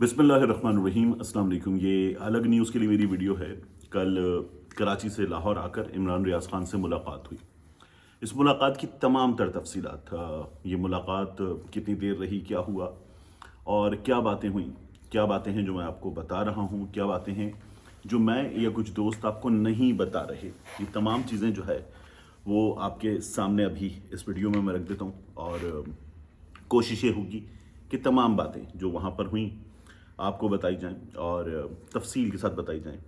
बिस्मिल्लाहिर्रहमानिर्रहीम। अस्सलाम वालेकुम। ये अलग न्यूज़ के लिए मेरी वीडियो है। कल कराची से लाहौर आकर इमरान रियाज खान से मुलाकात हुई। इस मुलाकात की तमाम तर तफसीलात, ये मुलाकात कितनी देर रही, क्या हुआ और क्या बातें हुई, क्या बातें हैं जो मैं आपको बता रहा हूँ, क्या बातें हैं जो मैं या कुछ दोस्त आपको नहीं बता रहे, ये तमाम चीज़ें जो है वो आपके सामने अभी इस वीडियो में मैं रख देता हूँ। और कोशिश ये होगी कि तमाम बातें जो वहाँ पर हुई आपको बताई जाएं और तफसील के साथ बताई जाएं।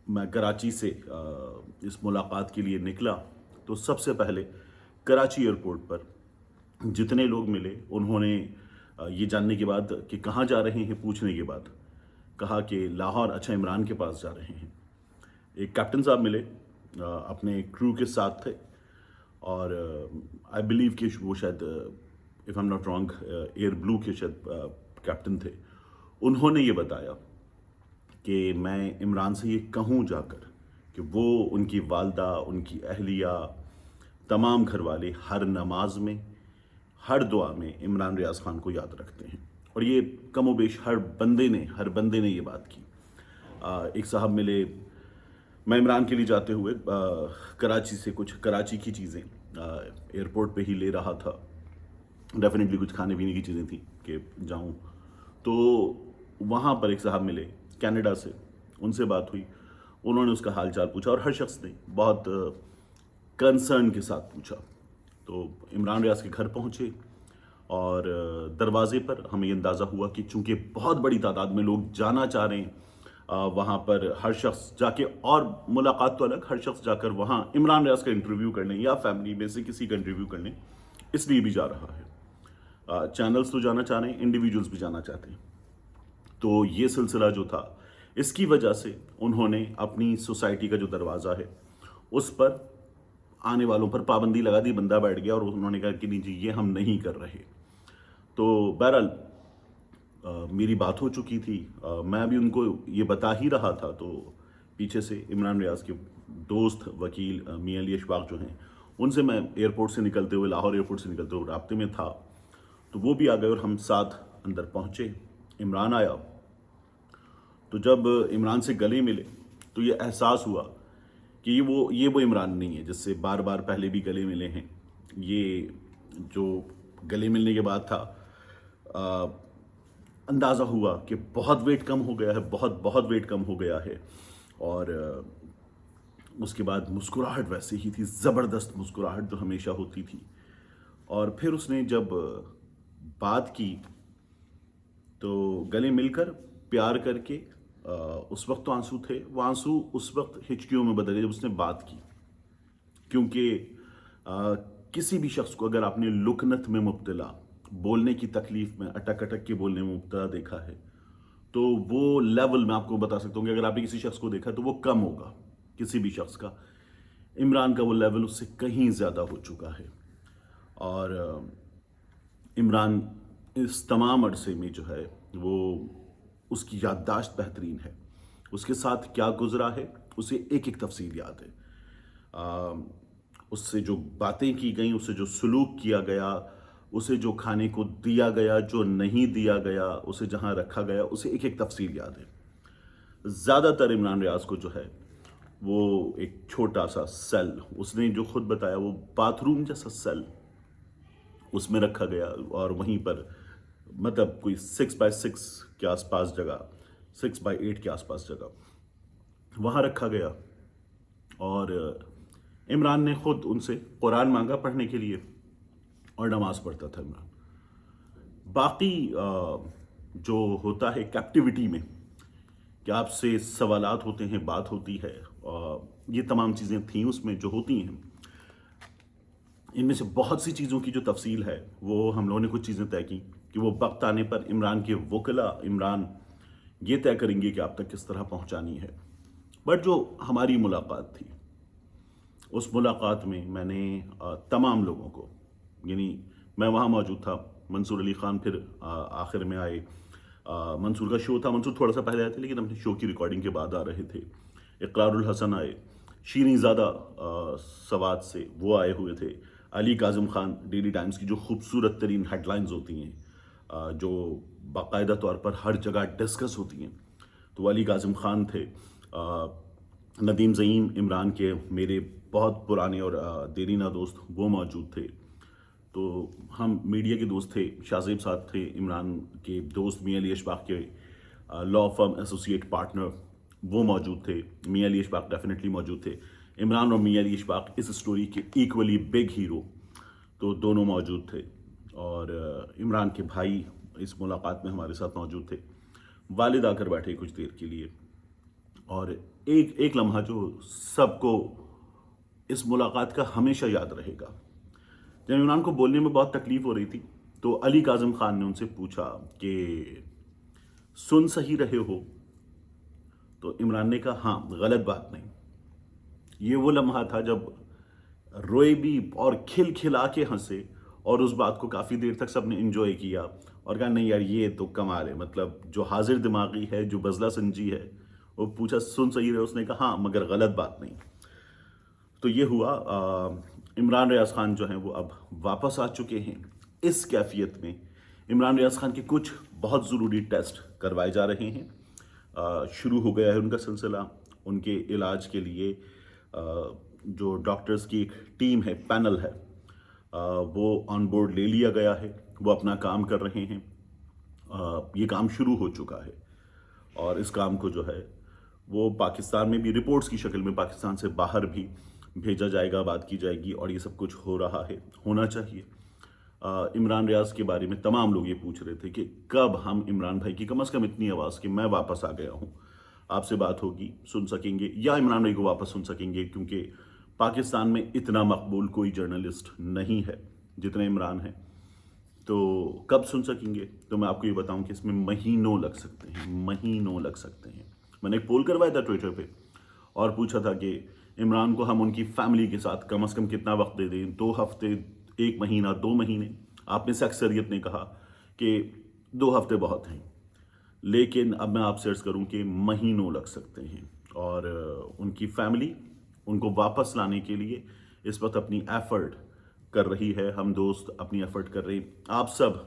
मैं कराची से इस मुलाकात के लिए निकला तो सबसे पहले कराची एयरपोर्ट पर जितने लोग मिले उन्होंने ये जानने के बाद कि कहाँ जा रहे हैं पूछने के बाद कहा कि लाहौर, अच्छा इमरान के पास जा रहे हैं। एक कैप्टन साहब मिले, अपने क्रू के साथ थे और आई बिलीव कि वो शायद, if I am not wrong, air blue के शायद कैप्टन थे। उन्होंने ये बताया कि मैं इमरान से ये कहूँ जाकर कि वो, उनकी वालदा, उनकी अहलिया, तमाम घर वाले हर नमाज में, हर दुआ में इमरान रियाज खान को याद रखते हैं। और ये कमोबेश हर बंदे ने ये बात की। एक साहब मिले, मैं इमरान के लिए जाते हुए कराची से कुछ कराची की चीज़ें एयरपोर्ट पे ही ले रहा था। डेफिनेटली कुछ खाने पीने की चीज़ें थी कि जाऊं, तो वहाँ पर एक साहब मिले कनाडा से, उनसे बात हुई। उन्होंने उसका हाल चाल पूछा और हर शख्स ने बहुत कंसर्न के साथ पूछा। तो इमरान रियाज के घर पहुँचे और दरवाजे पर हमें ये अंदाज़ा हुआ कि चूंकि बहुत बड़ी तादाद में लोग जाना चाह रहे हैं वहाँ पर, हर शख्स जाके, और मुलाकात तो अलग, हर शख्स जाकर वहाँ इमरान रियाज का इंटरव्यू करने या फैमिली में से किसी का इंटरव्यू करने इसलिए भी जा रहा है। चैनल्स तो जाना चाह रहे हैं, इंडिविजुअल्स भी जाना चाहते हैं। तो ये सिलसिला जो था, इसकी वजह से उन्होंने अपनी सोसाइटी का जो दरवाज़ा है उस पर आने वालों पर पाबंदी लगा दी। बंदा बैठ गया और उन्होंने कहा कि नहीं जी, ये हम नहीं कर रहे। तो बहरहाल मेरी बात हो चुकी थी, मैं भी उनको ये बता ही रहा था। तो पीछे से इमरान रियाज के दोस्त वकील मियां अली अशफाक जो हैं, उनसे मैं एयरपोर्ट से निकलते हुए, लाहौर एयरपोर्ट से निकलते हुए राब्ते में था। तो वो भी आ गए और हम साथ अंदर पहुँचे। इमरान आया तो जब इमरान से गले मिले तो ये एहसास हुआ कि ये वो इमरान नहीं है जिससे बार बार पहले भी गले मिले हैं। ये जो गले मिलने के बाद था, अंदाज़ा हुआ कि बहुत वेट कम हो गया है, बहुत वेट कम हो गया है। और उसके बाद मुस्कुराहट वैसे ही थी, ज़बरदस्त मुस्कुराहट जो हमेशा होती थी। और फिर उसने जब बात की तो गले मिलकर प्यार करके, उस वक्त तो आंसू थे, वो आंसू उस वक्त हिचकियों में बदले जब उसने बात की। क्योंकि किसी भी शख्स को अगर आपने लुकनत में मुब्तला, बोलने की तकलीफ में, अटक अटक के बोलने में मुब्तला देखा है, तो वो लेवल मैं आपको बता सकता हूँ कि अगर आपने किसी शख्स को देखा तो वो कम होगा किसी भी शख्स का। इमरान का वो लेवल उससे कहीं ज़्यादा हो चुका है। और इमरान इस तमाम अरसे में जो है वो, उसकी याददाश्त बेहतरीन है। उसके साथ क्या गुजरा है उसे एक एक तफसील याद है। उससे जो बातें की गई, उससे जो सलूक किया गया, उसे जो खाने को दिया गया, जो नहीं दिया गया, उसे जहाँ रखा गया, उसे एक एक तफसील याद है। ज़्यादातर इमरान रियाज को जो है वो एक छोटा सा सेल, उसने जो खुद बताया वो बाथरूम जैसा सेल उसमें रखा गया और वहीं पर, मतलब कोई 6x6 के आसपास जगह, 6x8 के आसपास जगह वहाँ रखा गया। और इमरान ने खुद उनसे कुरान मांगा पढ़ने के लिए और नमाज पढ़ता था इमरान। बाकी जो होता है कैप्टिविटी में कि आपसे सवालात होते हैं, बात होती है, ये तमाम चीज़ें थीं उसमें जो होती हैं। इनमें से बहुत सी चीज़ों की जो तफसील है वो हम लोगों ने कुछ चीज़ें तय की कि वो वक्त आने पर इमरान के वकला, इमरान ये तय करेंगे कि आप तक किस तरह पहुंचानी है। बट जो हमारी मुलाकात थी, उस मुलाकात में मैंने तमाम लोगों को, यानी मैं वहाँ मौजूद था, मंसूर अली ख़ान फिर आखिर में आए, मंसूर का शो था, मंसूर थोड़ा सा पहले आए थे लेकिन अपने शो की रिकॉर्डिंग के बाद आ रहे थे। इकरारुल हसन आए, शीरीं ज़ादा सवात से वो आए हुए थे, अली काज़िम ख़ान, डेली टाइम्स की जो खूबसूरत तरीन हेडलाइंस होती हैं जो बाकायदा तौर पर हर जगह डिस्कस होती हैं। तो अली काज़िम ख़ान थे, नदीम ज़ईम इमरान के मेरे बहुत पुराने और देरीना दोस्त वो मौजूद थे। तो हम मीडिया के दोस्त थे, शाहज़ेब साहब थे इमरान के दोस्त, मियां अली अशफाक के लॉ फर्म एसोसिएट पार्टनर वो मौजूद थे, मियां अली अशफाक डेफिनेटली मौजूद थे। इमरान और मियां अली अशफाक इस स्टोरी के इक्वली बिग हीरो, तो दोनों मौजूद थे। और इमरान के भाई इस मुलाकात में हमारे साथ मौजूद थे। वालिद आकर बैठे कुछ देर के लिए, और एक लम्हा जो सबको इस मुलाकात का हमेशा याद रहेगा। जब इमरान को बोलने में बहुत तकलीफ हो रही थी तो अली काज़िम ख़ान ने उनसे पूछा कि सुन सही रहे हो? तो इमरान ने कहा हाँ, गलत बात नहीं। ये वो लम्हा था जब रोए भी और खिलखिला के हंसे, और उस बात को काफ़ी देर तक सबने एंजॉय किया और कहा नहीं यार ये तो कमाल है। मतलब जो हाजिर दिमागी है, जो बजला संजी है, वो पूछा सुन सही रहे, उसने कहा हाँ मगर गलत बात नहीं। तो ये हुआ। इमरान रियाज खान जो हैं वो अब वापस आ चुके हैं। इस कैफियत में इमरान रियाज खान के कुछ बहुत ज़रूरी टेस्ट करवाए जा रहे हैं। शुरू हो गया है उनका सिलसिला। उनके इलाज के लिए जो डॉक्टर्स की एक टीम है, पैनल है, वो ऑन बोर्ड ले लिया गया है। वो अपना काम कर रहे हैं। ये काम शुरू हो चुका है और इस काम को जो है वो पाकिस्तान में भी रिपोर्ट्स की शक्ल में पाकिस्तान से बाहर भी भेजा जाएगा, बात की जाएगी, और ये सब कुछ हो रहा है, होना चाहिए। इमरान रियाज के बारे में तमाम लोग ये पूछ रहे थे कि कब हम इमरान भाई की कम से कम इतनी आवाज़ कि मैं वापस आ गया हूँ, आपसे बात होगी, सुन सकेंगे, या इमरान भाई को वापस सुन सकेंगे, क्योंकि पाकिस्तान में इतना मकबूल कोई जर्नलिस्ट नहीं है जितने इमरान हैं। तो कब सुन सकेंगे? तो मैं आपको ये बताऊं कि इसमें महीनों लग सकते हैं, महीनों लग सकते हैं। मैंने एक पोल करवाया था ट्विटर पे और पूछा था कि इमरान को हम उनकी फैमिली के साथ कम से कम कितना वक्त दे दें, 2 हफ्ते, 1 महीना, 2 महीने? आप में से अक्सरियत ने कहा कि 2 हफ्ते बहुत हैं, लेकिन अब मैं आपसे अर्ज़ करूं कि महीनों लग सकते हैं। और उनकी फैमिली उनको वापस लाने के लिए इस वक्त अपनी एफ़र्ट कर रही है, हम दोस्त अपनी एफ़र्ट कर रहे हैं। आप सब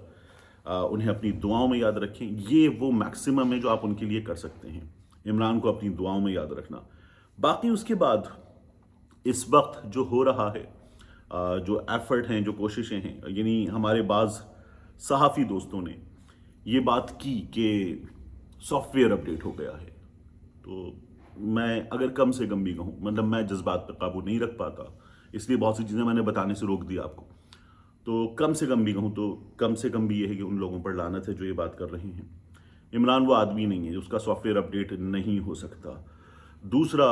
उन्हें अपनी दुआओं में याद रखें। ये वो मैक्सिमम है जो आप उनके लिए कर सकते हैं, इमरान को अपनी दुआओं में याद रखना। बाकी उसके बाद इस वक्त जो हो रहा है, जो एफ़र्ट हैं, जो कोशिशें हैं, यानी हमारे बाज़ सहाफ़ी दोस्तों ने ये बात की कि सॉफ्टवेयर अपडेट हो गया है। तो मैं अगर कम से कम भी कहूँ, मतलब मैं जज्बात पर काबू नहीं रख पाता, इसलिए बहुत सी चीज़ें मैंने बताने से रोक दिया आपको। तो कम से कम भी कहूँ तो कम से कम भी ये है कि उन लोगों पर लानत है जो ये बात कर रहे हैं। इमरान वो आदमी नहीं है, उसका सॉफ्टवेयर अपडेट नहीं हो सकता। दूसरा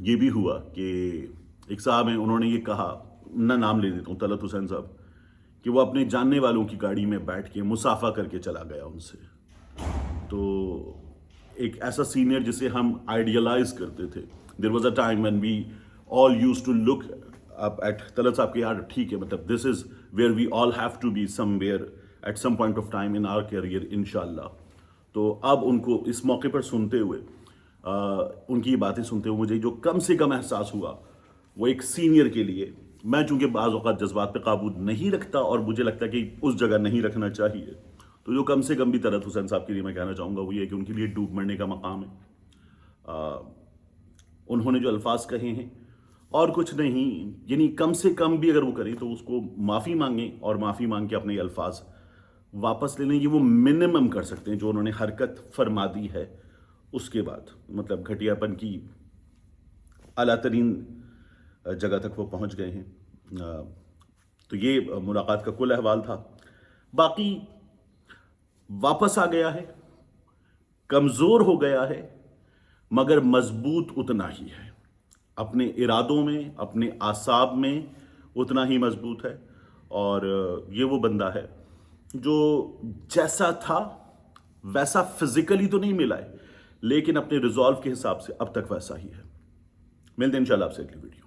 ये भी हुआ कि एक साहब हैं, उन्होंने ये कहा, ना नाम ले देता हूँ, तलत हुसैन साहब, कि वो अपने जानने वालों की गाड़ी में बैठ के मुसाफा करके चला गया उनसे। तो एक ऐसा सीनियर जिसे हम आइडियलाइज करते थे, there was a time when we all used to look up at Talat sahab के, यार ठीक है, मतलब this is where we all have to be somewhere at some point of time in our career इंशाल्लाह। तो अब उनको इस मौके पर सुनते हुए, उनकी ये बातें सुनते हुए मुझे जो कम से कम एहसास हुआ वो एक सीनियर के लिए, मैं चूंकि बाज़ औक़ात जज्बात पे काबू नहीं रखता और मुझे लगता है कि उस जगह नहीं रखना चाहिए, तो जो कम से कम भी तलत हुसैन साहब के लिए मैं कहना चाहूँगा वो ये है कि उनके लिए डूब मरने का मकाम है। उन्होंने जो अल्फाज कहे हैं और कुछ नहीं, यानी कम से कम भी अगर वो करें तो उसको माफ़ी मांगें और माफ़ी मांग के अपने अल्फाज वापस ले लें। ये वो मिनिमम कर सकते हैं जो उन्होंने हरकत फरमा दी है। उसके बाद मतलब घटियापन की आला तरीन जगह तक वो पहुंच गए हैं। तो ये मुलाकात का कुल अहवाल था। बाकी वापस आ गया है, कमज़ोर हो गया है, मगर मजबूत उतना ही है, अपने इरादों में, अपने आसाब में उतना ही मजबूत है। और ये वो बंदा है जो जैसा था वैसा फिजिकली तो नहीं मिला है, लेकिन अपने रिजॉल्व के हिसाब से अब तक वैसा ही है। मिलते हैं इंशाल्लाह आपसे अगली वीडियो।